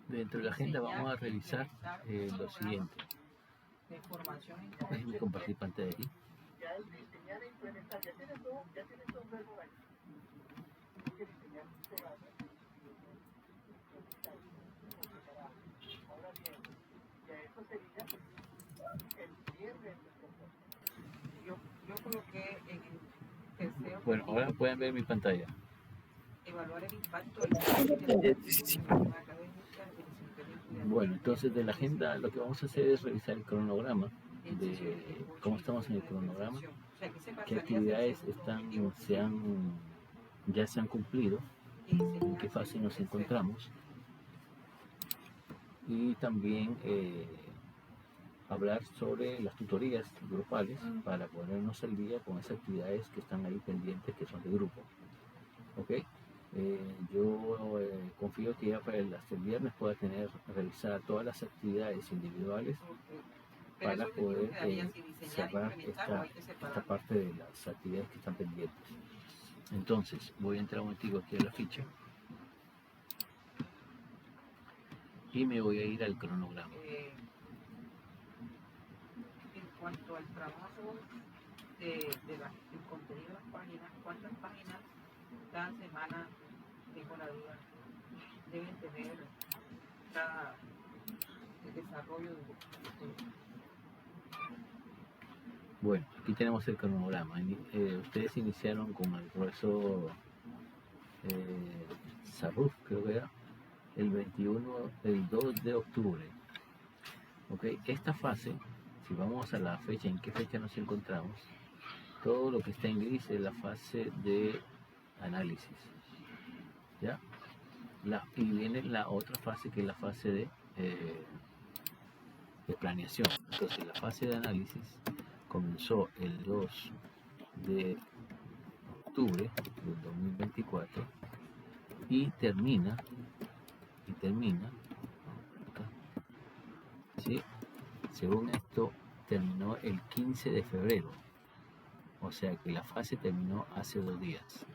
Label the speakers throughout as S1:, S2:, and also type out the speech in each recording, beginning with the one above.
S1: Dentro de la agenda vamos a revisar lo siguiente. Déjenme compartir pantalla aquí.
S2: Ya el diseñar e implementar, ya tienes dos verbos ahí. Tienes que diseñar un programa y implementar. Ahora bien, ya eso sería el cierre del proceso. Yo coloqué en el tercer.
S1: Bueno, ahora pueden ver mi pantalla.
S2: Evaluar el impacto del
S1: Bueno, entonces de la agenda lo que vamos a hacer es revisar el cronograma de cómo estamos en el cronograma, qué actividades ya se han cumplido, en qué fase nos encontramos, y también hablar sobre las tutorías grupales para ponernos al día con esas actividades que están ahí pendientes, que son de grupo. ¿Ok? Yo confío que ya hasta el viernes pueda tener revisar todas las actividades individuales para poder cerrar esta parte de las actividades que están pendientes. Entonces, voy a entrar un momentico aquí a la ficha y me voy a ir al cronograma.
S2: En cuanto al trabajo del contenido de las páginas, ¿cuántas páginas cada semana, tengo la duda, deben tener cada desarrollo de
S1: Bueno, aquí tenemos el cronograma. Ustedes iniciaron con el profesor Sarruf, creo que era, el 2 de octubre. Ok, esta fase, si vamos a la fecha, en qué fecha nos encontramos, todo lo que está en gris es la fase de análisis. ¿Ya? Y viene la otra fase, que es la fase de planeación. Entonces, la fase de análisis comenzó el 2 de octubre del 2024 y termina acá, ¿sí? Según esto, terminó el 15 de febrero. O sea que la fase terminó hace 2 días.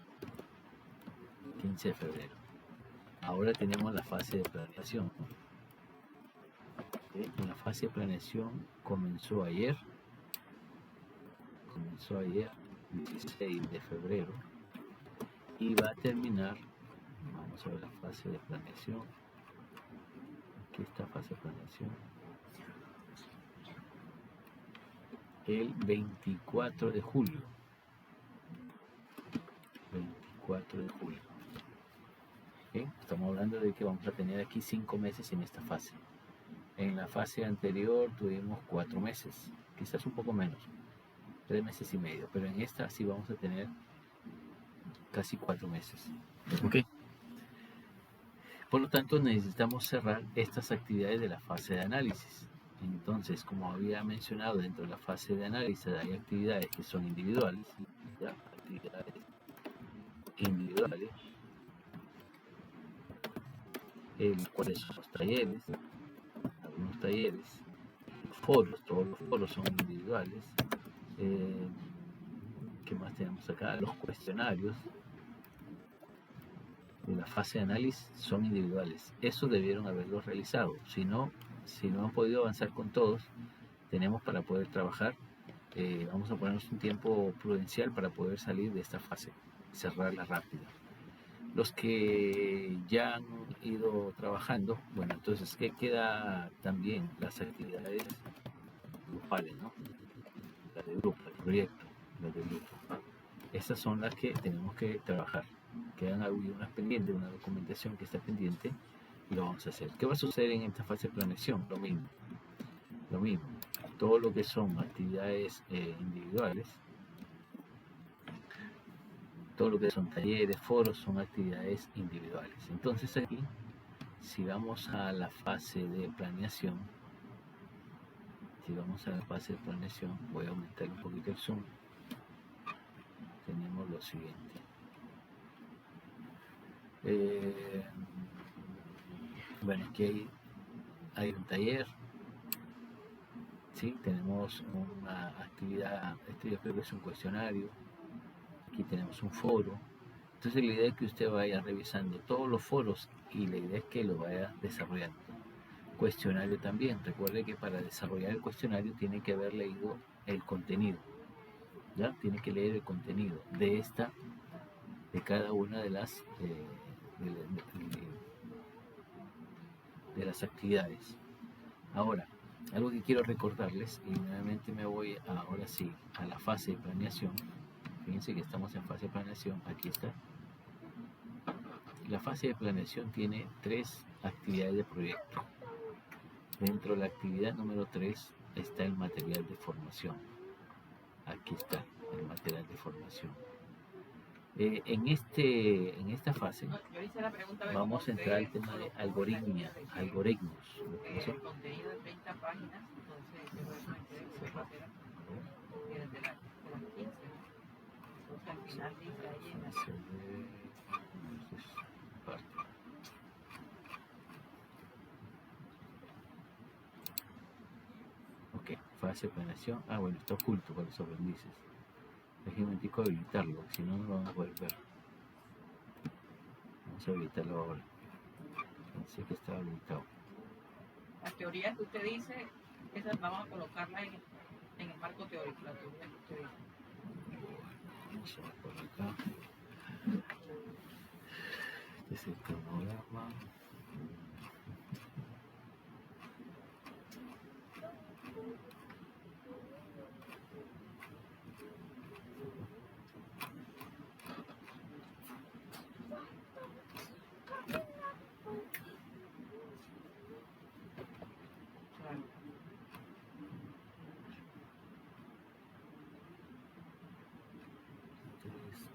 S1: 15 de febrero. Ahora tenemos la fase de planeación. ¿Okay? La fase de planeación comenzó ayer. 16 de febrero. Y va a terminar, vamos a ver la fase de planeación. Aquí está fase de planeación. El 24 de julio. 24 de julio. ¿Okay? Estamos hablando de que vamos a tener aquí 5 meses en esta fase. En la fase anterior tuvimos 4 meses, quizás un poco menos, 3 meses y medio, pero en esta sí vamos a tener casi 4 meses. ¿Ok? Por lo tanto, necesitamos cerrar estas actividades de la fase de análisis. Entonces, como había mencionado, dentro de la fase de análisis hay actividades que son individuales, ¿ya? Actividades individuales, cuáles son los talleres, algunos talleres, foros, todos los foros son individuales. ¿Qué más tenemos acá? Los cuestionarios de la fase de análisis son individuales. Eso debieron haberlo realizado. Si no han podido avanzar con todos, tenemos para poder trabajar. Vamos a ponernos un tiempo prudencial para poder salir de esta fase, cerrarla rápido. Los que ya han ido trabajando, bueno, entonces, ¿qué queda también? Las actividades grupales, ¿no? Las de grupo, el proyecto, las de grupo. Estas son las que tenemos que trabajar. Quedan unas pendientes, una documentación que está pendiente y lo vamos a hacer. ¿Qué va a suceder en esta fase de planeación? Lo mismo. Todo lo que son actividades individuales, todo lo que son talleres, foros, son actividades individuales. Entonces aquí, si vamos a la fase de planeación, voy a aumentar un poquito el zoom. Tenemos lo siguiente. Bueno, aquí hay un taller, ¿sí? Tenemos una actividad, yo creo que es un cuestionario, aquí tenemos un foro. Entonces la idea es que usted vaya revisando todos los foros y la idea es que lo vaya desarrollando. Cuestionario también. Recuerde que para desarrollar el cuestionario tiene que haber leído el contenido. ¿Ya? Tiene que leer el contenido de cada una de las de las actividades. Ahora, algo que quiero recordarles, y nuevamente me voy ahora sí a la fase de planeación. Fíjense que estamos en fase de planeación, aquí está. La fase de planeación tiene 3 actividades de proyecto. Dentro de la actividad número 3 está el material de formación. Aquí está el material de formación. En esta fase vamos a entrar al tema de algoritmos.
S3: El contenido de 30 páginas, entonces yo me enteré que se va a hacer desde las 15. Entonces al final dice ahí en la
S1: Ok, fase de planeación. Ah, bueno, está oculto para los aprendices. Déjenme un momentico habilitarlo, si no, no lo vamos a poder ver. Vamos a habilitarlo ahora. Pensé que estaba habilitado.
S3: La teoría que usted dice, esa vamos a colocarla en el marco teórico, la teoría que usted dice.
S1: Vamos a ver por acá. Este es el cronograma.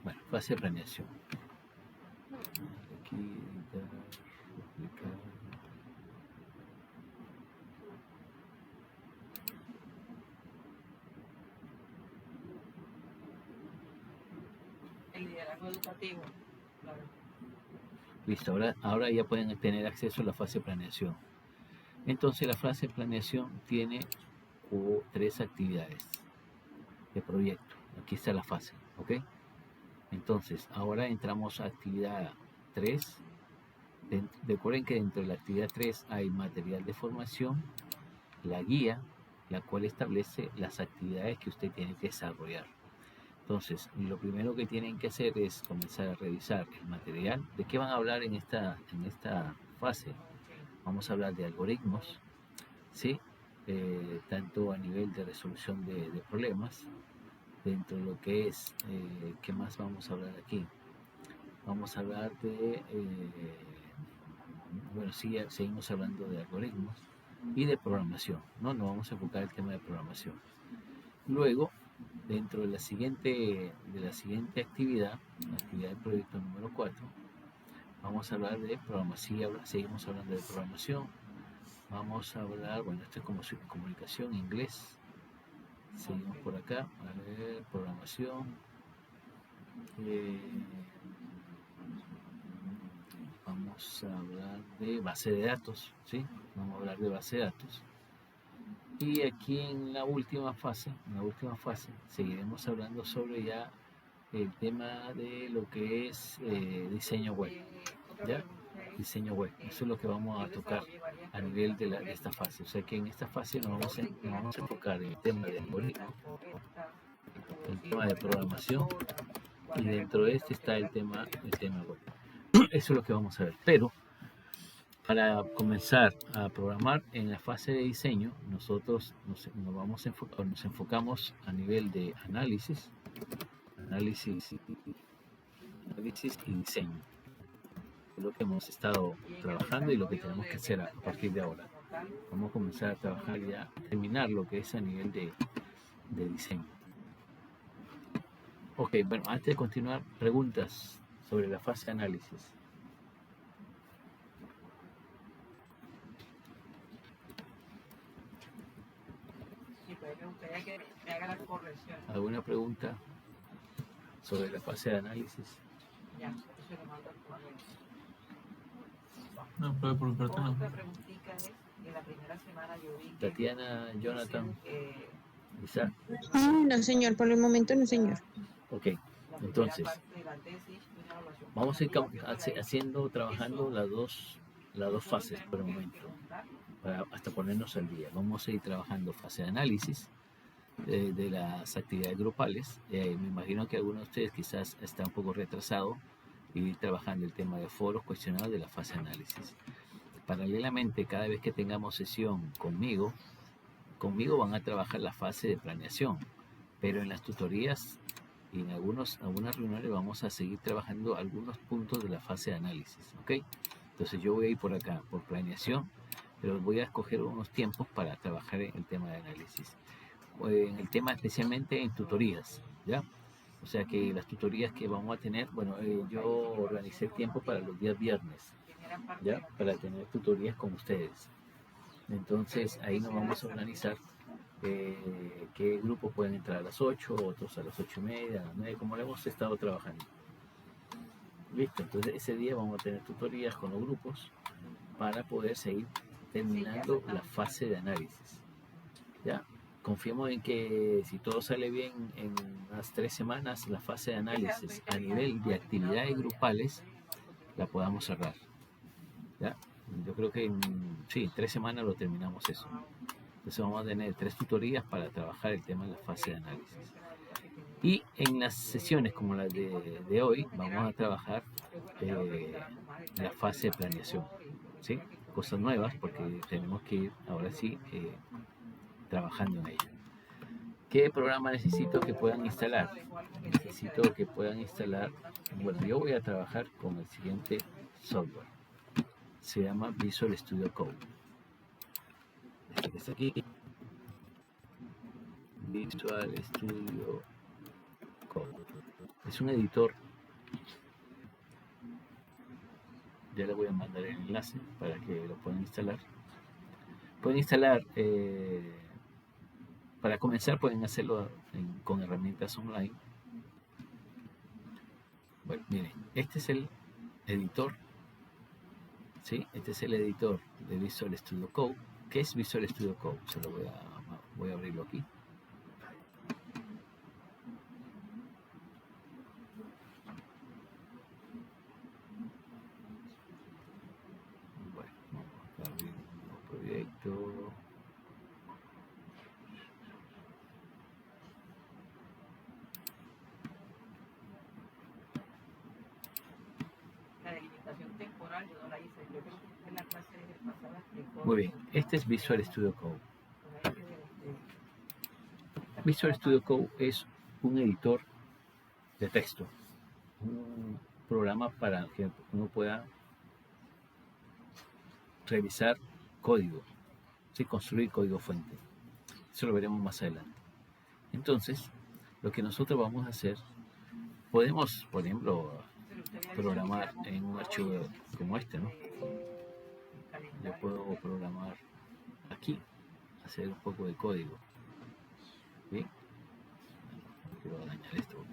S1: Bueno, fase de planeación. Aquí, editar, publicar.
S3: El liderazgo educativo, claro.
S1: Listo, ahora ya pueden tener acceso a la fase de planeación. Entonces la fase de planeación tiene 3 actividades de proyecto. Aquí está la fase, ¿ok? Entonces, ahora entramos a actividad 3. Recuerden que dentro de la actividad 3 hay material de formación, la guía, la cual establece las actividades que usted tiene que desarrollar. Entonces, lo primero que tienen que hacer es comenzar a revisar el material. ¿De qué van a hablar en esta fase? Vamos a hablar de algoritmos, ¿sí? Tanto a nivel de resolución de problemas, dentro de lo que es, ¿qué más vamos a hablar aquí? Vamos a hablar de, bueno, sí, seguimos hablando de algoritmos y de programación, ¿no? Nos vamos a enfocar en el tema de programación. Luego, dentro de la siguiente actividad, la actividad del proyecto número 4, vamos a hablar de programación, seguimos hablando de programación, vamos a hablar, bueno, esto es como comunicación, inglés, seguimos por acá, a ver, programación, vamos a hablar de base de datos, ¿sí? Vamos a hablar de base de datos. Y aquí en la última fase, seguiremos hablando sobre ya el tema de lo que es diseño web, ¿ya? Diseño web, eso es lo que vamos a tocar a nivel de esta fase. O sea que en esta fase nos vamos a enfocar en el tema de algoritmo, el tema de programación, y dentro de este está el tema web. Eso es lo que vamos a ver. Pero para comenzar a programar en la fase de diseño, nosotros nos enfocamos a nivel de análisis y diseño. Es lo que hemos estado trabajando y lo que tenemos que hacer a partir de ahora. Vamos a comenzar a trabajar ya, a terminar lo que es a nivel de diseño. Ok, bueno, antes de continuar, preguntas sobre la fase de análisis.
S3: Me gustaría que me haga la corrección.
S1: ¿Alguna pregunta sobre la fase de análisis?
S3: Ya, eso lo mando al correo.
S4: No, puede por carta no.
S3: Otra preguntita es, en la primera semana yo vi que
S1: Tatiana, Jonathan, Isaac.
S5: No, señor, por el momento no, señor.
S1: Ok, entonces,
S3: la parte de la tesis, una evaluación
S1: vamos a ir trabajando las dos fases por el momento, hasta ponernos al día. Vamos a ir trabajando fase de análisis de las actividades grupales. Me imagino que algunos de ustedes quizás está un poco retrasado y ir trabajando el tema de foros, cuestionarios de la fase de análisis. Paralelamente, cada vez que tengamos sesión conmigo van a trabajar la fase de planeación, pero en las tutorías y en algunas reuniones vamos a seguir trabajando algunos puntos de la fase de análisis, ¿ok? Entonces yo voy a ir por acá, por planeación, pero voy a escoger unos tiempos para trabajar en el tema de análisis. En el tema especialmente en tutorías, ¿ya? O sea que las tutorías que vamos a tener, bueno, yo organicé el tiempo para los días viernes, ¿ya? Para tener tutorías con ustedes. Entonces ahí nos vamos a organizar qué grupos pueden entrar a las 8, otros a las 8:30, a las 9, como lo hemos estado trabajando. Listo, entonces ese día vamos a tener tutorías con los grupos para poder seguir terminando la fase de análisis. ¿Ya? Confiemos en que si todo sale bien en unas 3 semanas, la fase de análisis a nivel de actividades grupales la podamos cerrar. ¿Ya? Yo creo que en 3 semanas lo terminamos eso. Entonces vamos a tener 3 tutorías para trabajar el tema de la fase de análisis. Y en las sesiones como las de hoy, vamos a trabajar la fase de planeación. ¿Sí? Cosas nuevas porque tenemos que ir ahora sí trabajando en ello. ¿Qué programa necesito que puedan instalar? Necesito que puedan instalar, bueno, yo voy a trabajar con el siguiente software. Se llama Visual Studio Code. Este que está aquí. Visual Studio Code. Es un editor. Ya le voy a mandar el enlace para que lo puedan instalar. Pueden instalar, para comenzar pueden hacerlo con herramientas online. Bueno, miren, este es el editor. ¿Sí? Este es el editor de Visual Studio Code. ¿Qué es Visual Studio Code? Se lo voy a abrirlo aquí. Bueno, vamos a abrir un nuevo proyecto.
S3: La delimitación temporal yo no la hice. Yo creo que en la clase pasada explicó.
S1: Muy bien, este es Visual Studio Code. Visual Studio Code es un editor de texto, un programa para que uno pueda revisar código, ¿sí? Construir código fuente. Eso lo veremos más adelante. Entonces, lo que nosotros vamos a hacer, podemos, por ejemplo, programar en un archivo como este, ¿no? Yo puedo programar aquí, hacer un poco de código. ¿Bien? No quiero dañar esto.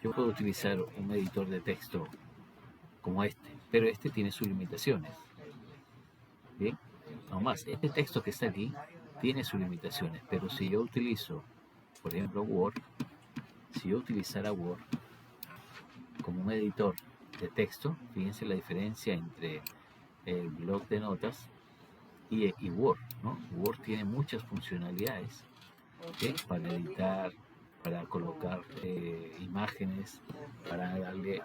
S1: Yo puedo utilizar un editor de texto como este, pero este tiene sus limitaciones. Bien, aún más, este texto que está aquí tiene sus limitaciones, pero si yo utilizo, por ejemplo, Word, si yo utilizara Word como un editor de texto, fíjense la diferencia entre el bloc de notas y Word, ¿no? Word tiene muchas funcionalidades, ¿sí? Para editar, para colocar imágenes, para darle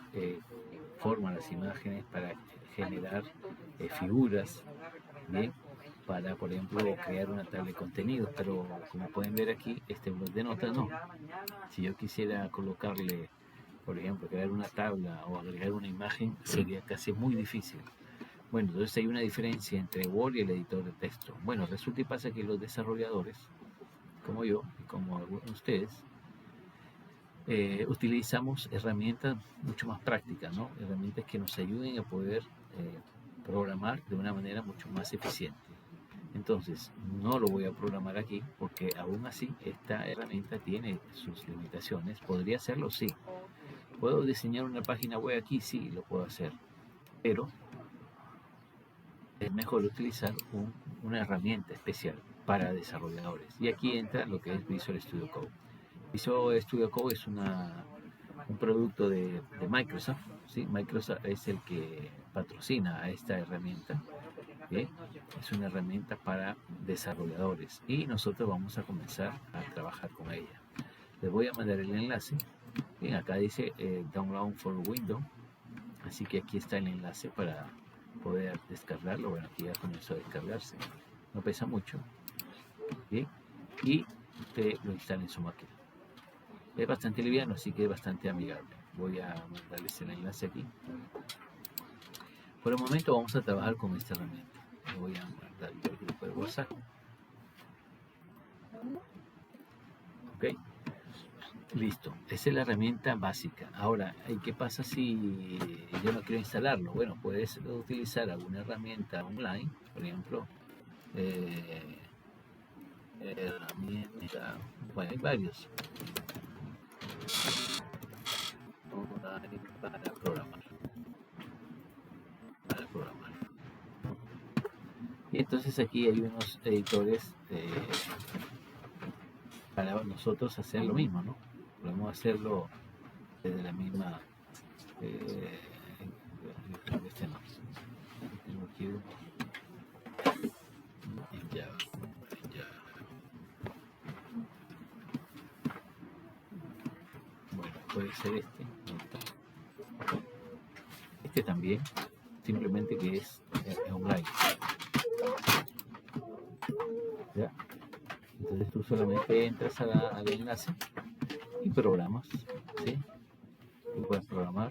S1: forma a las imágenes, para generar figuras, ¿bien? Para, por ejemplo, crear una tabla de contenidos, pero como pueden ver aquí, este blog de notas no. Si yo quisiera colocarle, por ejemplo, crear una tabla o agregar una imagen, sería casi muy difícil. Bueno, entonces hay una diferencia entre Word y el editor de texto. Bueno, resulta y pasa que los desarrolladores, como yo y como algunos de ustedes, utilizamos herramientas mucho más prácticas, ¿no? Herramientas que nos ayuden a poder programar de una manera mucho más eficiente. Entonces, no lo voy a programar aquí porque aún así esta herramienta tiene sus limitaciones. ¿Podría hacerlo? Sí. ¿Puedo diseñar una página web aquí? Sí, lo puedo hacer. Pero es mejor utilizar una herramienta especial para desarrolladores. Y aquí entra lo que es Visual Studio Code. Visual Studio Code es un producto de Microsoft, ¿sí? Microsoft es el que patrocina a esta herramienta. ¿Sí? Es una herramienta para desarrolladores y nosotros vamos a comenzar a trabajar con ella. Les voy a mandar el enlace. Bien, acá dice Download for Windows, así que aquí está el enlace para poder descargarlo. Bueno, aquí ya comenzó a descargarse, no pesa mucho. ¿Sí? Y usted lo instala en su máquina. Es bastante liviano, así que es bastante amigable. Voy a mandarles el enlace aquí. Por el momento vamos a trabajar con esta herramienta. Le voy a mandar el grupo de WhatsApp. Ok, listo. Esa es la herramienta básica. Ahora, ¿qué pasa si yo no quiero instalarlo? Bueno, puedes utilizar alguna herramienta online, por ejemplo. Herramienta, bueno, hay varios online para programar. Y entonces aquí hay unos editores para nosotros hacer lo mismo, ¿no? Podemos hacerlo desde la misma este no. Tengo aquí uno en Java. Bueno, puede ser este. Este también, simplemente que es online. ¿Ya? Entonces tú solamente entras al enlace y programas, ¿sí? Tú puedes programar.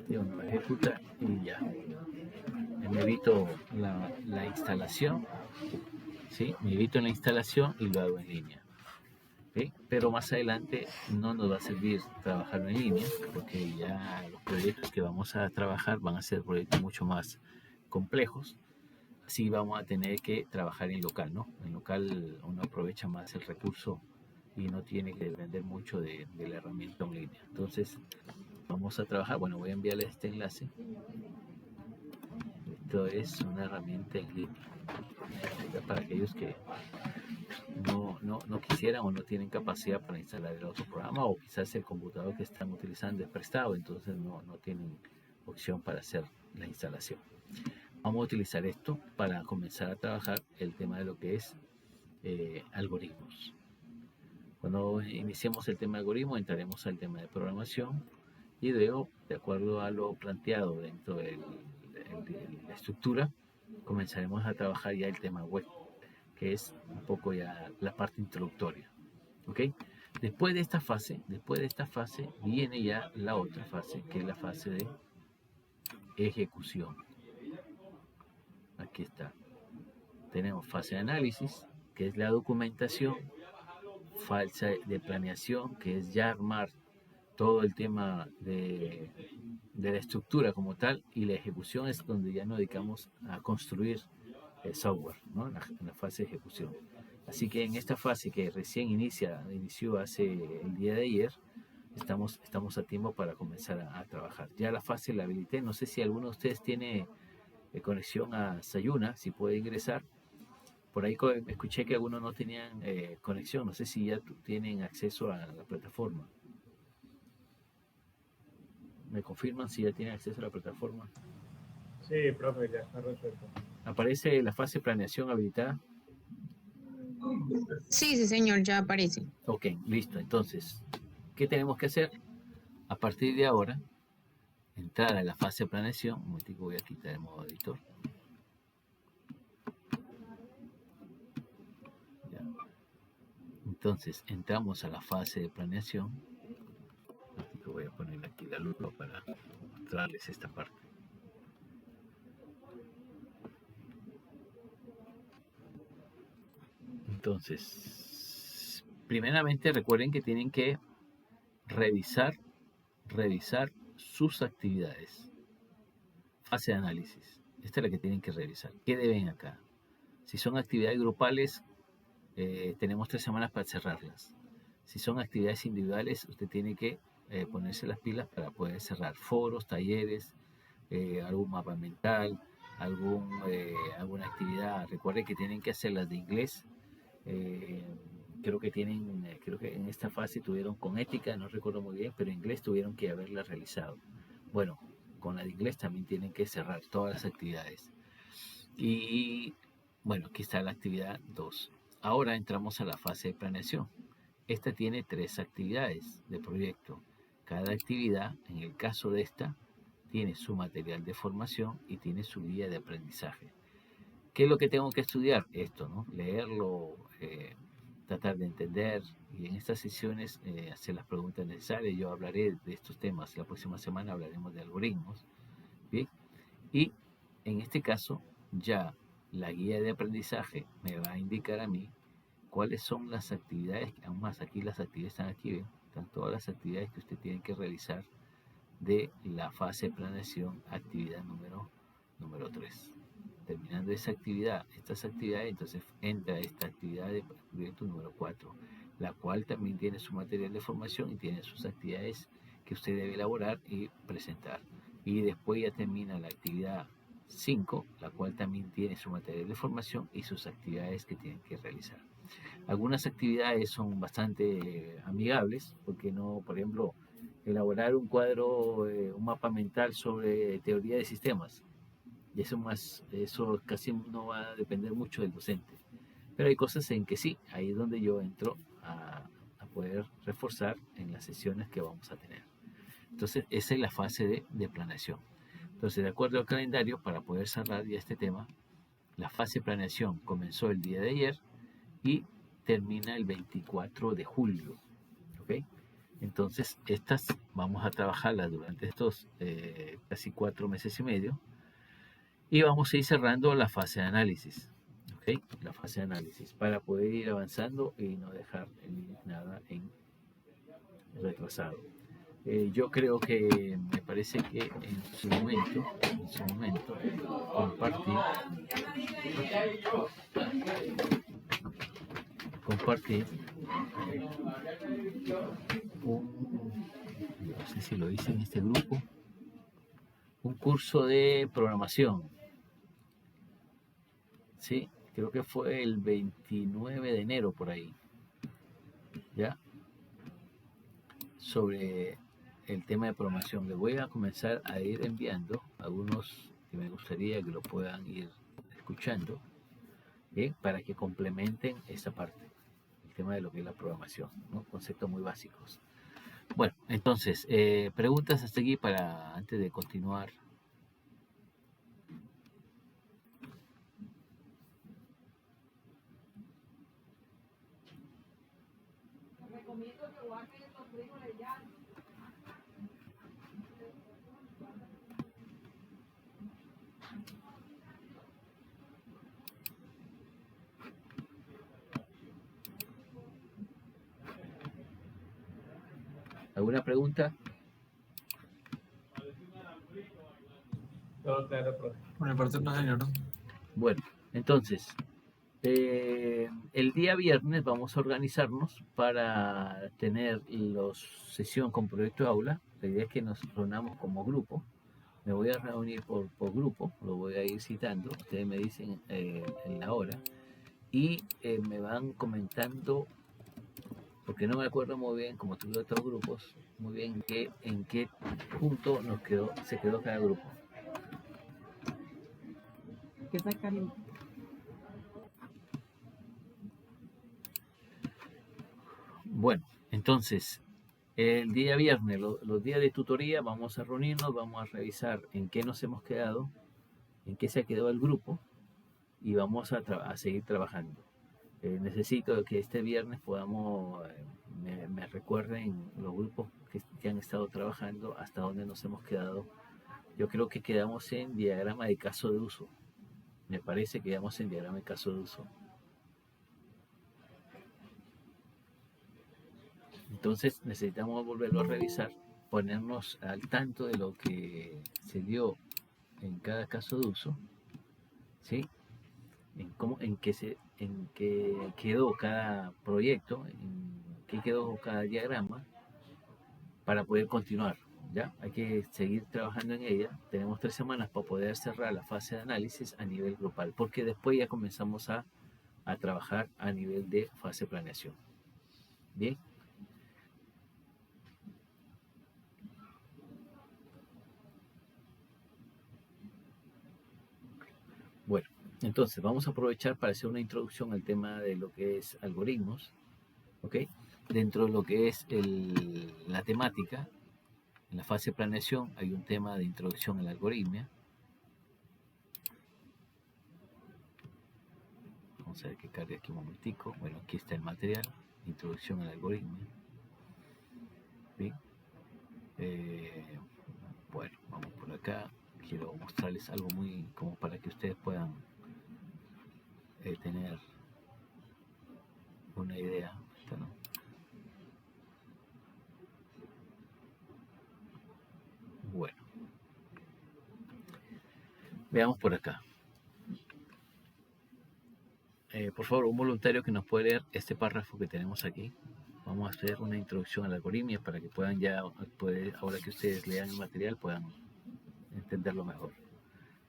S1: Uno ejecuta y ya. Me evito la instalación, ¿sí? Me evito la instalación y lo hago en línea. ¿Sí? Pero más adelante no nos va a servir trabajarlo en línea, porque ya los proyectos que vamos a trabajar van a ser proyectos mucho más complejos. Así vamos a tener que trabajar en local, ¿no? En local uno aprovecha más el recurso y no tiene que depender mucho de la herramienta en línea. Entonces vamos a trabajar, bueno, voy a enviarle este enlace. Esto es una herramienta en línea para aquellos que no quisieran o no tienen capacidad para instalar el otro programa, o quizás el computador que están utilizando es prestado, entonces no tienen opción para hacer la instalación. Vamos a utilizar esto para comenzar a trabajar el tema de lo que es algoritmos. Cuando iniciemos el tema de algoritmos, entraremos al tema de programación y luego, de acuerdo a lo planteado dentro de la estructura, comenzaremos a trabajar ya el tema web, que es un poco ya la parte introductoria. ¿Ok? Después de esta fase viene ya la otra fase, que es la fase de ejecución. Aquí está. Tenemos fase de análisis, que es la documentación, fase de planeación, que es ya armar todo el tema de la estructura como tal, y la ejecución es donde ya nos dedicamos a construir el software, ¿no? En la fase de ejecución. Así que en esta fase que recién inició hace el día de ayer, estamos a tiempo para comenzar a trabajar. Ya la fase la habilité, no sé si alguno de ustedes tiene conexión a Sayuna, si puede ingresar. Por ahí escuché que algunos no tenían conexión, no sé si ya tienen acceso a la plataforma. ¿Me confirman si ya tienen acceso a la plataforma?
S2: Sí, profe, ya está resuelto.
S1: ¿Aparece la fase de planeación habilitada?
S4: Sí, sí, señor, ya aparece.
S1: Ok, listo. Entonces, ¿qué tenemos que hacer? A partir de ahora, entrar a la fase de planeación. Un momentico, voy a quitar el modo editor. Ya. Entonces, entramos a la fase de planeación. Voy a poner aquí la lupa para mostrarles esta parte. Entonces, primeramente recuerden que tienen que revisar sus actividades. Fase de análisis. Esta es la que tienen que revisar. ¿Qué deben acá? Si son actividades grupales, tenemos 3 semanas para cerrarlas. Si son actividades individuales, usted tiene que ponerse las pilas para poder cerrar foros, talleres, algún mapa mental, alguna actividad. Recuerden que tienen que hacer las de inglés. Creo que en esta fase tuvieron con ética, no recuerdo muy bien, pero inglés tuvieron que haberla realizado. Bueno, con la de inglés también tienen que cerrar todas las actividades. Y bueno, aquí está la actividad 2. Ahora entramos a la fase de planeación. Esta tiene 3 actividades de proyecto. Cada actividad, en el caso de esta, tiene su material de formación y tiene su guía de aprendizaje. ¿Qué es lo que tengo que estudiar? Esto, ¿no? Leerlo, tratar de entender y en estas sesiones hacer las preguntas necesarias. Yo hablaré de estos temas. La próxima semana hablaremos de algoritmos. ¿Bien? Y en este caso, ya la guía de aprendizaje me va a indicar a mí cuáles son las actividades, aún más aquí las actividades están aquí, ¿ven? Están todas las actividades que usted tiene que realizar de la fase de planeación, actividad número 3. Terminando estas actividades, entonces entra esta actividad de proyecto número 4, la cual también tiene su material de formación y tiene sus actividades que usted debe elaborar y presentar. Y después ya termina la actividad 5, la cual también tiene su material de formación y sus actividades que tienen que realizar. Algunas actividades son bastante amigables, porque no, por ejemplo, elaborar un cuadro, un mapa mental sobre teoría de sistemas. Y eso casi no va a depender mucho del docente. Pero hay cosas en que sí, ahí es donde yo entro a poder reforzar en las sesiones que vamos a tener. Entonces, esa es la fase de planeación. Entonces, de acuerdo al calendario, para poder cerrar ya este tema, la fase de planeación comenzó el día de ayer y termina el 24 de julio. ¿Ok? Entonces, estas vamos a trabajarlas durante estos casi 4 meses y medio. Y vamos a ir cerrando la fase de análisis. ¿Ok? La fase de análisis para poder ir avanzando y no dejar nada en retrasado. Yo creo que me parece que en su momento compartí no sé si lo hice en este grupo, un curso de programación. Sí, creo que fue el 29 de enero por ahí. ¿Ya? Sobre el tema de programación. Le voy a comenzar a ir enviando algunos que me gustaría que lo puedan ir escuchando, para que complementen esta parte, el tema de lo que es la programación, ¿no? Conceptos muy básicos. Bueno, entonces, preguntas hasta aquí para antes de continuar. ¿Alguna pregunta?
S5: Todo claro, profe. Por mi parte no, señor.
S1: Bueno, entonces, el día viernes vamos a organizarnos para tener la sesión con Proyecto Aula. La idea es que nos reunamos como grupo. Me voy a reunir por grupo, lo voy a ir citando. Ustedes me dicen en la hora y me van comentando, porque no me acuerdo muy bien, como tuve otros grupos, muy bien en qué punto se quedó cada grupo.
S3: ¿Qué sacan?
S1: Bueno, entonces, el día viernes, los días de tutoría, vamos a reunirnos, vamos a revisar en qué nos hemos quedado, en qué se ha quedado el grupo y vamos a seguir trabajando. Necesito que este viernes podamos, me recuerden los grupos que han estado trabajando, hasta dónde nos hemos quedado. Yo creo que quedamos en diagrama de caso de uso. Me parece que quedamos en diagrama de caso de uso. Entonces necesitamos volverlo a revisar, ponernos al tanto de lo que se dio en cada caso de uso, ¿sí? En qué quedó cada proyecto, en qué quedó cada diagrama, para poder continuar. ¿ya? Hay que seguir trabajando en ella. Tenemos 3 semanas para poder cerrar la fase de análisis a nivel grupal, porque después ya comenzamos a trabajar a nivel de fase de planeación. Bien. Bueno, entonces vamos a aprovechar para hacer una introducción al tema de lo que es algoritmos, ¿ok? Dentro de lo que es la temática, en la fase de planeación hay un tema de introducción a la algoritmia. Vamos a ver que cargue aquí un momentico. Bueno, aquí está el material, introducción al algoritmo. Bien. Bueno, vamos por acá. Quiero mostrarles algo muy como para que ustedes puedan tener una idea. Esta, ¿no? Bueno, veamos por acá. Por favor, un voluntario que nos puede leer este párrafo que tenemos aquí. Vamos a hacer una introducción al algoritmo para que puedan ya, ahora que ustedes lean el material, puedan entenderlo mejor.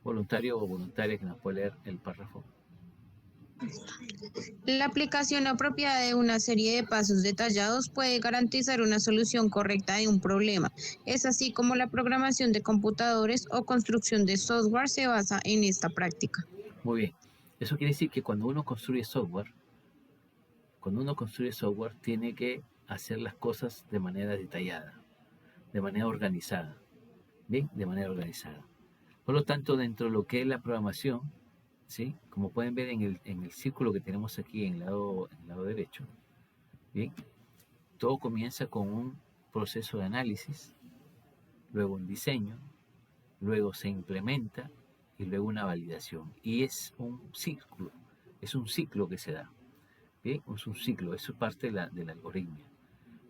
S1: Voluntario o voluntaria que nos puede leer el párrafo.
S4: La aplicación apropiada de una serie de pasos detallados puede garantizar una solución correcta de un problema. Es así como la programación de computadores o construcción de software se basa en esta práctica.
S1: Muy bien. Eso quiere decir que cuando uno construye software, tiene que hacer las cosas de manera detallada, de manera organizada. Bien, de manera organizada. Por lo tanto, dentro de lo que es la programación, ¿sí? Como pueden ver en el círculo que tenemos aquí en el lado derecho, ¿bien? Todo comienza con un proceso de análisis, luego un diseño, luego se implementa y luego una validación. Y es un ciclo que se da. ¿Bien? Es un ciclo, eso es parte del algoritmo.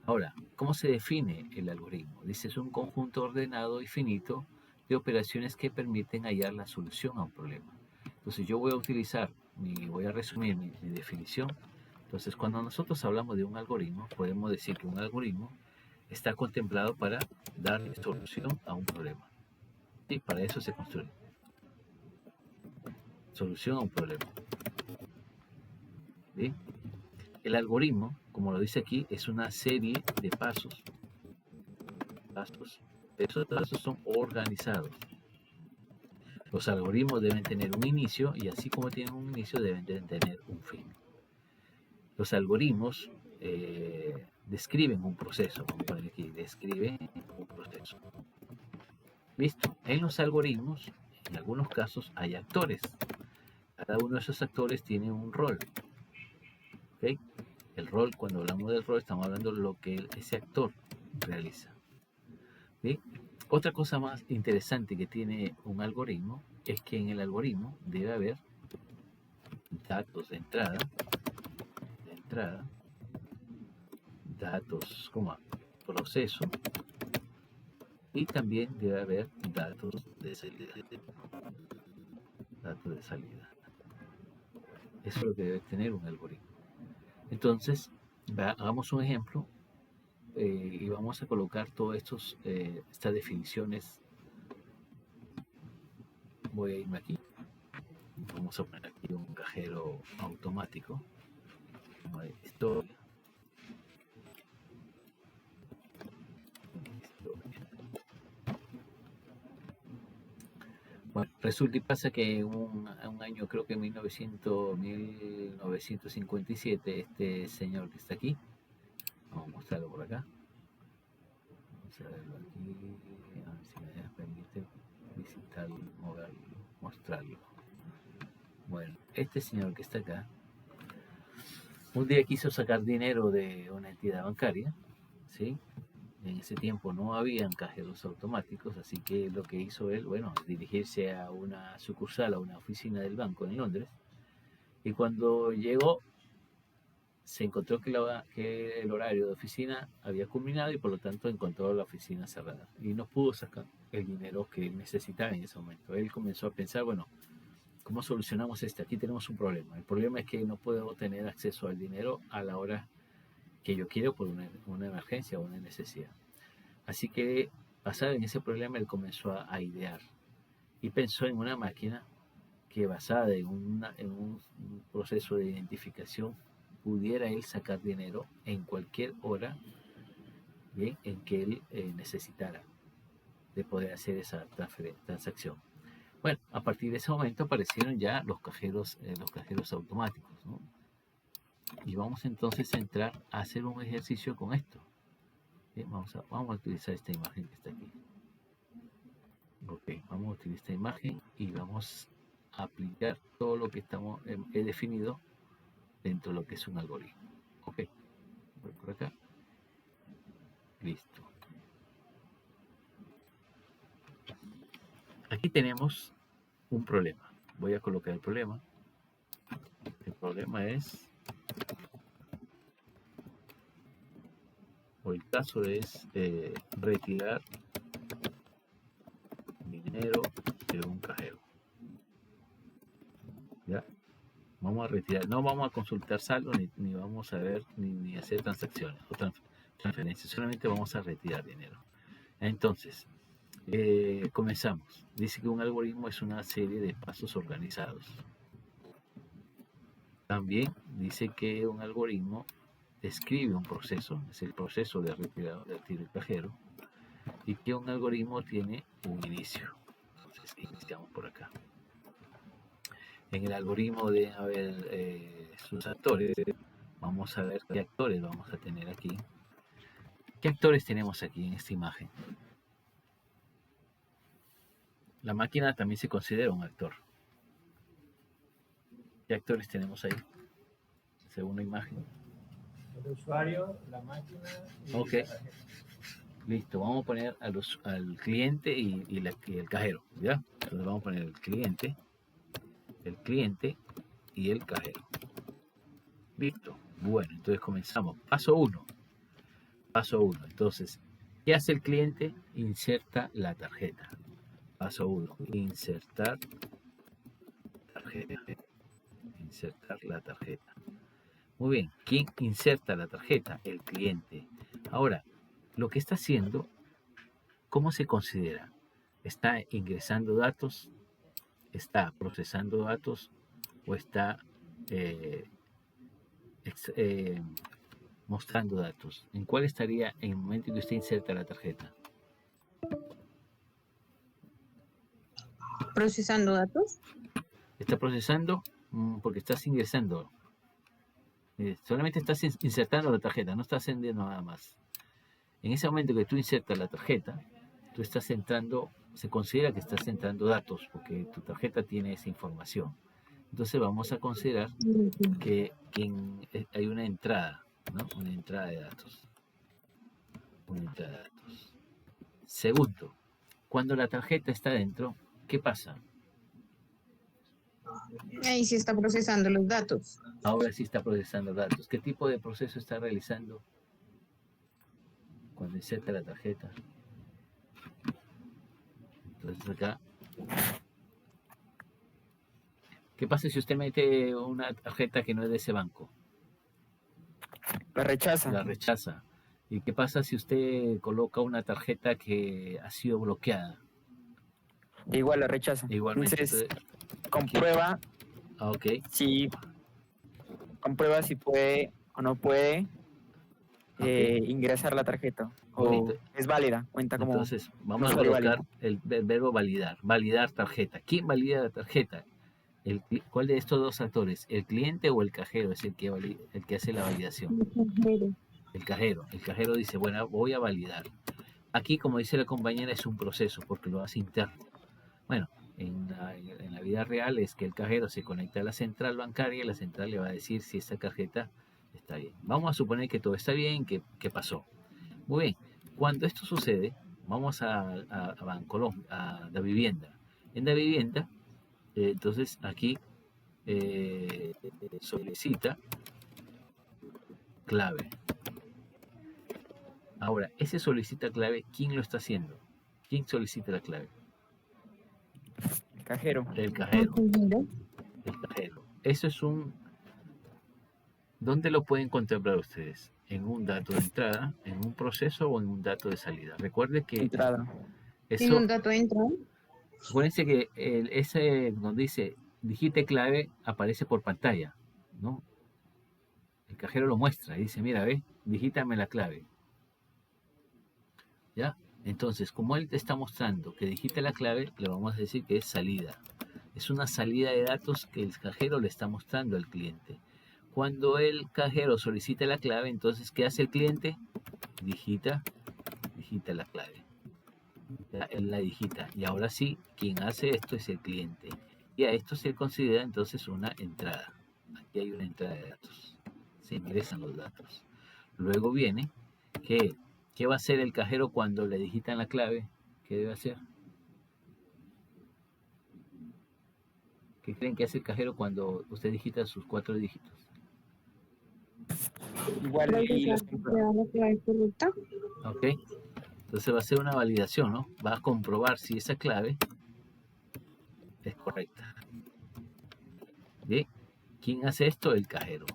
S1: Ahora, ¿cómo se define el algoritmo? Dice, es un conjunto ordenado y finito de operaciones que permiten hallar la solución a un problema. Entonces yo voy a resumir mi definición. Entonces cuando nosotros hablamos de un algoritmo, podemos decir que un algoritmo está contemplado para darle solución a un problema. Y para eso se construye. Solución a un problema. ¿Sí? El algoritmo, como lo dice aquí, es una serie de pasos. Esos pasos son organizados. Los algoritmos deben tener un inicio y así como tienen un inicio deben tener un fin. Los algoritmos describen un proceso, vamos a poner aquí, describen un proceso. ¿Listo? En los algoritmos, en algunos casos hay actores. Cada uno de esos actores tiene un rol. ¿Okay? El rol, cuando hablamos del rol, estamos hablando de lo que ese actor realiza. ¿Sí? Otra cosa más interesante que tiene un algoritmo es que en el algoritmo debe haber datos de entrada, datos como proceso y también debe haber datos de salida. Eso es lo que debe tener un algoritmo. Entonces, hagamos un ejemplo y vamos a colocar todas estas definiciones. Voy a irme aquí. Vamos a poner aquí un cajero automático. Historia. Bueno, resulta y pasa que un año, creo que en 1957, este señor que está aquí, vamos a mostrarlo por acá. Vamos a verlo aquí, a ver si me permite visitarlo, mostrarlo. Bueno, este señor que está acá, un día quiso sacar dinero de una entidad bancaria, ¿sí? En ese tiempo no habían cajeros automáticos, así que lo que hizo él, bueno, dirigirse a una sucursal, a una oficina del banco en Londres, y cuando llegó se encontró que el horario de oficina había culminado y por lo tanto encontró la oficina cerrada y no pudo sacar el dinero que necesitaba en ese momento. Él comenzó a pensar, bueno, ¿cómo solucionamos esto? Aquí tenemos un problema. El problema es que no puedo tener acceso al dinero a la hora que yo quiero por una emergencia o una necesidad. Así que basado en ese problema, él comenzó a idear y pensó en una máquina que basada en un proceso de identificación pudiera él sacar dinero en cualquier hora, ¿bien?, en que él necesitara de poder hacer esa transacción. Bueno, a partir de ese momento aparecieron ya los cajeros automáticos, ¿no? Y vamos entonces a entrar a hacer un ejercicio con esto. Bien, vamos a utilizar esta imagen que está aquí. Ok, vamos a utilizar esta imagen y vamos a aplicar todo lo que he definido dentro de lo que es un algoritmo. Ok, voy por acá. Listo. Aquí tenemos un problema. Voy a colocar el problema. El problema es, o el caso es, retirar dinero de un cajero. ¿Ya? Vamos a retirar, no vamos a consultar saldo, ni vamos a ver, ni hacer transacciones o transferencias, solamente vamos a retirar dinero. Entonces, comenzamos. Dice que un algoritmo es una serie de pasos organizados. También dice que un algoritmo describe un proceso, es el proceso de retirado del tiro del cajero, y que un algoritmo tiene un inicio. Entonces, iniciamos por acá. En el algoritmo de haber sus actores, vamos a ver qué actores vamos a tener aquí. ¿Qué actores tenemos aquí en esta imagen? La máquina también se considera un actor. ¿Qué actores tenemos ahí? Según la imagen.
S2: El usuario, la máquina y
S1: Ok.
S2: la tarjeta.
S1: Listo, vamos a poner al cliente y el cajero, ¿ya? Entonces vamos a poner el cliente y el cajero. Listo. Bueno, entonces comenzamos. Paso 1. Entonces, ¿qué hace el cliente? Inserta la tarjeta. Paso 1. Insertar tarjeta. Insertar la tarjeta. Muy bien. ¿Quién inserta la tarjeta? El cliente. Ahora, lo que está haciendo, ¿cómo se considera? ¿Está ingresando datos? ¿Está procesando datos? ¿O está mostrando datos? ¿En cuál estaría en el momento en que usted inserta la tarjeta?
S4: Procesando datos.
S1: Está procesando porque estás ingresando. Solamente estás insertando la tarjeta, no estás encendiendo nada más. En ese momento que tú insertas la tarjeta, tú estás entrando, se considera que estás entrando datos porque tu tarjeta tiene esa información. Entonces vamos a considerar que hay una entrada, ¿no? Una entrada de datos. Segundo, cuando la tarjeta está dentro, ¿qué pasa?
S4: Ahí sí está procesando los datos.
S1: Ahora sí está procesando datos. ¿Qué tipo de proceso está realizando cuando inserta la tarjeta? Entonces acá, ¿qué pasa si usted mete una tarjeta que no es de ese banco?
S6: La rechaza.
S1: La rechaza. ¿Y qué pasa si usted coloca una tarjeta que ha sido bloqueada?
S6: Igual la rechaza.
S1: Igualmente.
S6: Entonces,
S1: Entonces,
S6: comprueba
S1: ok.
S6: si puede o no puede ingresar la tarjeta. O
S1: Bonito.
S6: es válida, cuenta como
S1: Entonces, vamos a
S6: usuario
S1: colocar
S6: válido.
S1: el verbo validar. Validar tarjeta. ¿Quién valida la tarjeta? ¿Cuál de estos dos actores? ¿El cliente o el cajero es el que hace la validación? El cajero. El cajero dice, bueno, voy a validar. Aquí, como dice la compañera, es un proceso porque lo hace interno. Bueno, en la vida real es que el cajero se conecta a la central bancaria y la central le va a decir si esa tarjeta está bien. Vamos a suponer que todo está bien, que pasó. Muy bien, cuando esto sucede, vamos a Bancolombia, a la vivienda. En la vivienda, entonces aquí solicita clave. Ahora, ese solicita clave, ¿quién lo está haciendo? ¿Quién solicita la clave?
S6: El cajero.
S1: El cajero. El cajero. Eso es ¿Dónde lo pueden contemplar ustedes? en un dato de entrada, en un proceso o en un dato de salida. Recuerde que
S6: Entrada.
S4: ¿En
S1: eso,
S4: un dato de entrada?
S1: acuérdense que ese donde dice digite clave aparece por pantalla, ¿no? El cajero lo muestra y dice, mira, ve, digítame la clave. ¿Ya? Entonces, como él te está mostrando que digite la clave, le vamos a decir que es salida. Es una salida de datos que el cajero le está mostrando al cliente. Cuando el cajero solicita la clave, entonces, ¿qué hace el cliente? Digita la clave. Ya, él la digita. Y ahora sí, quien hace esto es el cliente. Y a esto se considera entonces una entrada. Aquí hay una entrada de datos. Se ingresan los datos. Luego viene que, ¿qué va a hacer el cajero cuando le digitan la clave? ¿Qué debe hacer? ¿Qué creen que hace el cajero cuando usted digita sus 4 dígitos?
S6: Igual y
S4: Revisar
S6: los
S4: que sea la clave correcta.
S1: ¿Ok? Entonces va a ser una validación, ¿no? Va a comprobar si esa clave es correcta. ¿Bien? ¿Quién hace esto? El cajero.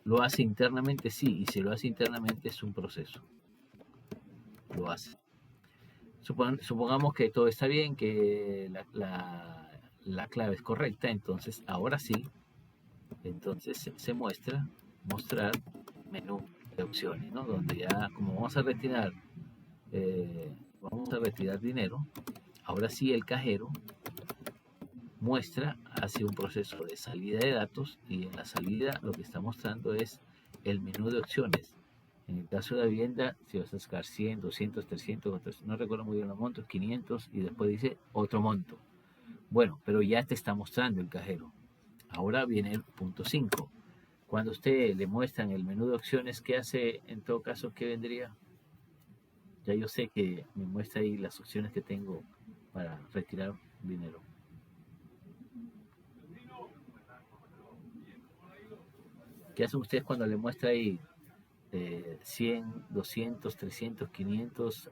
S1: ¿Lo hace internamente? Sí, y si lo hace internamente es un proceso. Lo hace. Supongamos que todo está bien, que la clave es correcta, entonces ahora sí, entonces se mostrar menú de opciones, ¿no? Donde ya, como vamos a retirar dinero, ahora sí el cajero muestra, hace un proceso de salida de datos y en la salida lo que está mostrando es el menú de opciones. En el caso de la vivienda, si vas a sacar 100, 200, 300, no recuerdo muy bien los montos, 500 y después dice otro monto. Bueno, pero ya te está mostrando el cajero. Ahora viene el punto 5. Cuando usted le muestran el menú de opciones, ¿qué hace en todo caso? ¿Qué vendría? Ya yo sé que me muestra ahí las opciones que tengo para retirar dinero. ¿Qué hacen ustedes cuando le muestra ahí 100, 200, 300, 500,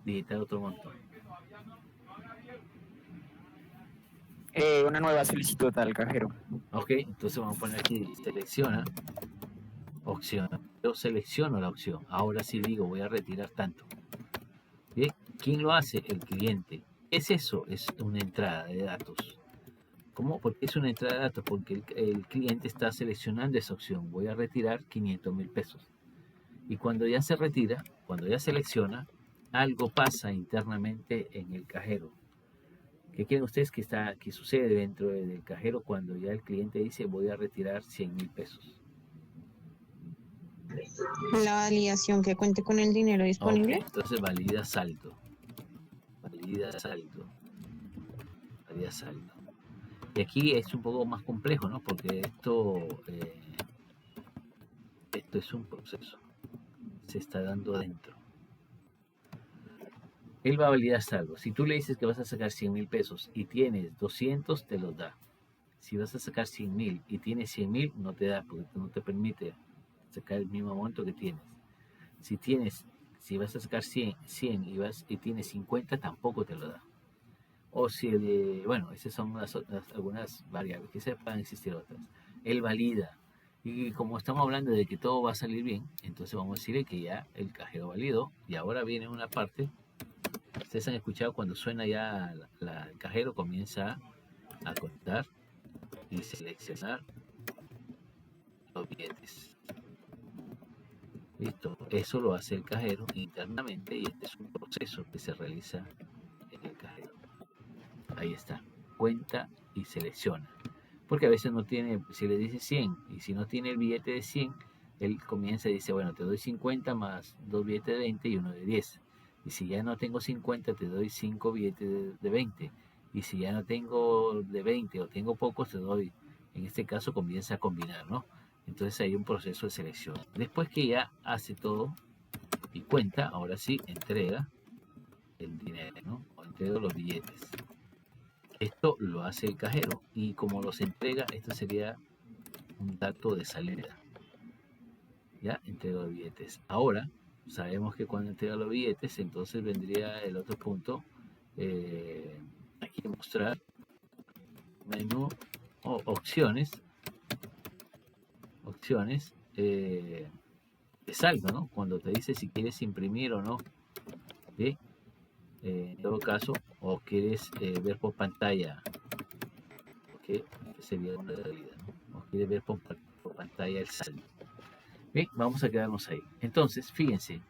S1: digitar otro monto?
S6: una nueva solicitud al cajero.
S1: Ok, entonces vamos a poner aquí, selecciona opción. Yo selecciono la opción. Ahora sí digo, voy a retirar tanto. Bien, ¿quién lo hace? El cliente. ¿Qué es eso? Es una entrada de datos. ¿Cómo? Porque es una entrada de datos, porque el cliente está seleccionando esa opción. Voy a retirar 500,000 pesos. Y cuando ya se retira, cuando ya selecciona, algo pasa internamente en el cajero. ¿Qué creen ustedes que sucede dentro del cajero cuando ya el cliente dice voy a retirar 100,000 pesos?
S4: La validación que cuente con el dinero
S1: Ok,
S4: disponible.
S1: entonces valida saldo. Valida saldo. Valida saldo. Y aquí es un poco más complejo, ¿no? Porque esto es un proceso. Se está dando adentro. Él va a validar saldo. Si tú le dices que vas a sacar 100,000 pesos y tienes 200, te los da. Si vas a sacar 100,000 y tienes 100,000, no te da porque no te permite sacar el mismo monto que tienes. Si vas a sacar 100 y tienes 50, tampoco te lo da. O si, bueno, esas son algunas variables, que puedan existir otras. Él valida. Y como estamos hablando de que todo va a salir bien, entonces vamos a decirle que ya el cajero validó y ahora viene una parte. Ustedes han escuchado cuando suena ya el cajero comienza a contar y seleccionar los billetes. Listo, eso lo hace el cajero internamente y este es un proceso que se realiza en el cajero. Ahí está, cuenta y selecciona. Porque a veces no tiene, si le dice 100 y si no tiene el billete de 100, él comienza y dice, bueno, te doy 50 más 2 billetes de 20 y uno de 10. Y si ya no tengo 50, te doy 5 billetes de 20. Y si ya no tengo de 20 o tengo pocos, te doy, en este caso comienza a combinar, ¿no? Entonces hay un proceso de selección. Después que ya hace todo y cuenta, ahora sí entrega el dinero, ¿no? O entrega los billetes. Esto lo hace el cajero y como los entrega, esto sería un dato de salida. Ya, entrega los billetes. Ahora, sabemos que cuando entrega los billetes, entonces vendría el otro punto. Aquí mostrar menú o opciones. Opciones. saldo, ¿no? Cuando te dice si quieres imprimir o no, ¿sí? En todo caso, o quieres ver por pantalla, que sería una salida, ¿no? O quieres ver por pantalla el saldo. Bien, vamos a quedarnos ahí. Entonces, fíjense,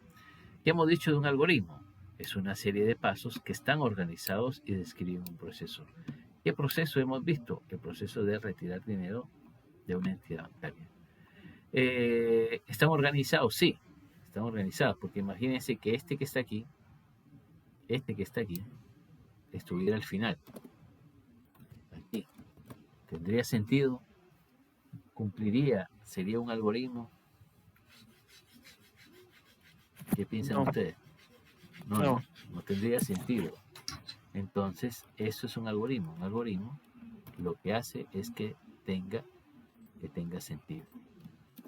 S1: ¿qué hemos dicho de un algoritmo? Es una serie de pasos que están organizados y describen un proceso. ¿Qué proceso hemos visto? El proceso de retirar dinero de una entidad bancaria. ¿Están organizados? Sí, están organizados, porque imagínense que este que está aquí, estuviera al final. Aquí. ¿Tendría sentido? ¿Cumpliría? ¿Sería un algoritmo? ¿Qué piensan
S6: No,
S1: ustedes?
S6: no.
S1: No tendría sentido. Entonces, eso es un algoritmo. Un algoritmo lo que hace es que tenga sentido.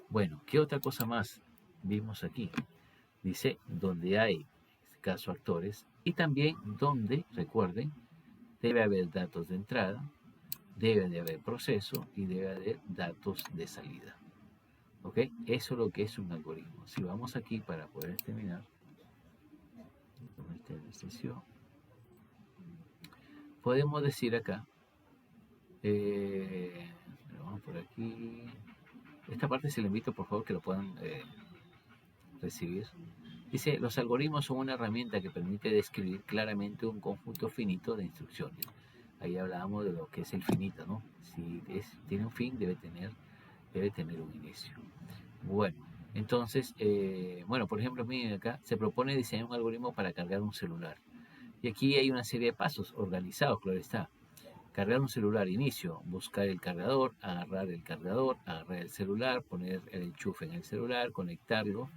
S1: Bueno, ¿qué otra cosa más vimos aquí? Dice donde hay, en este caso, actores, y también donde, recuerden, debe haber datos de entrada, debe de haber proceso y debe haber datos de salida. ¿Ok? Eso es lo que es un algoritmo. Si vamos aquí para poder terminar con esta ejercicio, podemos decir acá, vamos por aquí, esta parte se le invito por favor que lo puedan recibir. Dice, los algoritmos son una herramienta que permite describir claramente un conjunto finito de instrucciones. Ahí hablábamos de lo que es el finito, ¿no? Si tiene un fin, debe tener un inicio. Bueno, entonces, por ejemplo, miren acá, se propone diseñar un algoritmo para cargar un celular. Y aquí hay una serie de pasos organizados, claro está. Cargar un celular, inicio, buscar el cargador, agarrar el celular, poner el enchufe en el celular, conectarlo,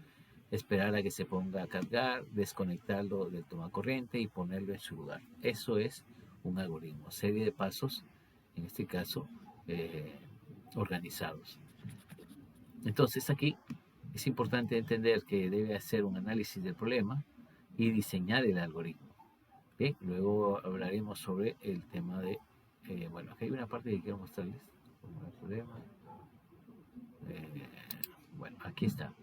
S1: esperar a que se ponga a cargar, desconectarlo del tomacorriente y ponerlo en su lugar. Eso es un algoritmo, serie de pasos, en este caso, organizados. Entonces aquí es importante entender que debe hacer un análisis del problema y diseñar el algoritmo. ¿Bien? Luego hablaremos sobre el tema de, aquí hay una parte que quiero mostrarles. El problema. Aquí está.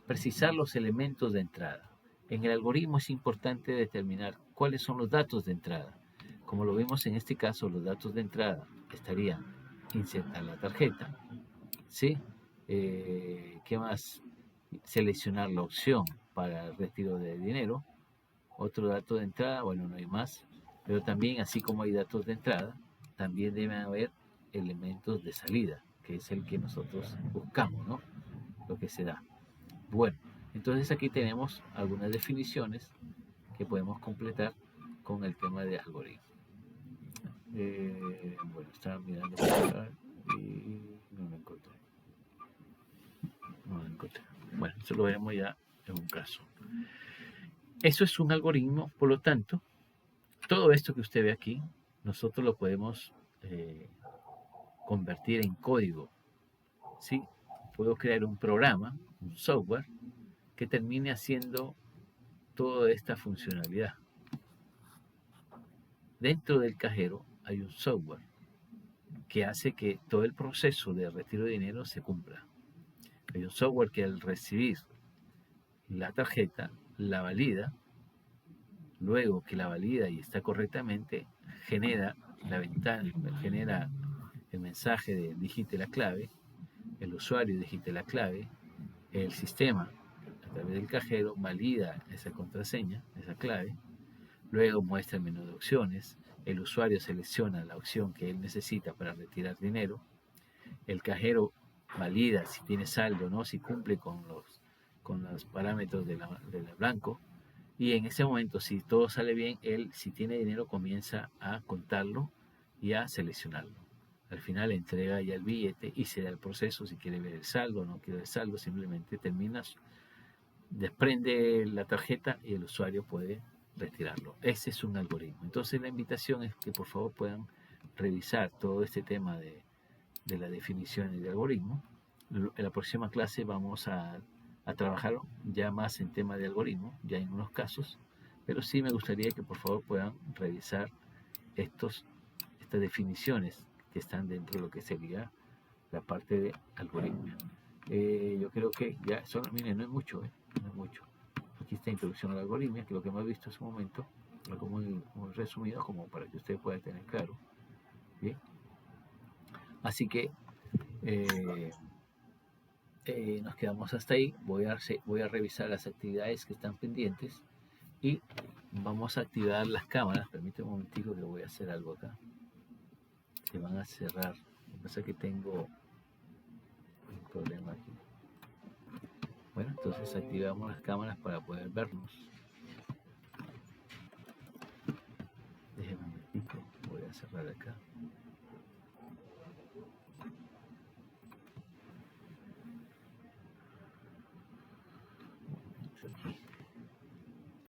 S1: Precisar los elementos de entrada. En el algoritmo es importante determinar cuáles son los datos de entrada. Como lo vimos en este caso, los datos de entrada estarían insertar la tarjeta, ¿sí? ¿Qué más? Seleccionar la opción para el retiro de dinero. Otro dato de entrada, no hay más. Pero también, así como hay datos de entrada, también deben haber elementos de salida, que es el que nosotros buscamos, ¿no? Lo que se da. Bueno, entonces aquí tenemos algunas definiciones que podemos completar con el tema de algoritmo. Estaba mirando por acá y no lo encontré. Bueno, eso lo veremos ya en un caso. Eso es un algoritmo, por lo tanto, todo esto que usted ve aquí, nosotros lo podemos convertir en código. ¿Sí? Puedo crear un programa, un software, que termine haciendo toda esta funcionalidad. Dentro del cajero hay un software que hace que todo el proceso de retiro de dinero se cumpla. Hay un software que al recibir la tarjeta la valida, luego que la valida y está correctamente, genera la ventana, genera el mensaje de digite la clave, el usuario digite la clave, el sistema a través del cajero valida esa contraseña, esa clave, luego muestra el menú de opciones, el usuario selecciona la opción que él necesita para retirar dinero, el cajero valida si tiene saldo o no, si cumple con los parámetros del blanco, y en ese momento, si todo sale bien, él, si tiene dinero, comienza a contarlo y a seleccionarlo. Al final entrega ya el billete y se da el proceso, si quiere ver el saldo o no quiere ver el saldo, simplemente terminas, desprende la tarjeta y el usuario puede retirarlo. Ese es un algoritmo. Entonces la invitación es que por favor puedan revisar todo este tema de la definición de algoritmo. En la próxima clase vamos a trabajar ya más en tema de algoritmo, ya en unos casos, pero sí me gustaría que por favor puedan revisar estas definiciones que están dentro de lo que sería la parte de algoritmo. Yo creo que ya, solo, miren, no es mucho, no es mucho. Aquí está introducción a la algoritmia, que lo que hemos visto hace un momento, algo muy resumido, como para que usted pueda tener claro. ¿Bien? Así que nos quedamos hasta ahí. Voy a revisar las actividades que están pendientes y vamos a activar las cámaras. Permítame un momentito que voy a hacer algo acá. Se van a cerrar. Lo que pasa es que tengo un problema aquí. Bueno, entonces activamos las cámaras para poder vernos. Déjenme un momentito. Voy a cerrar acá.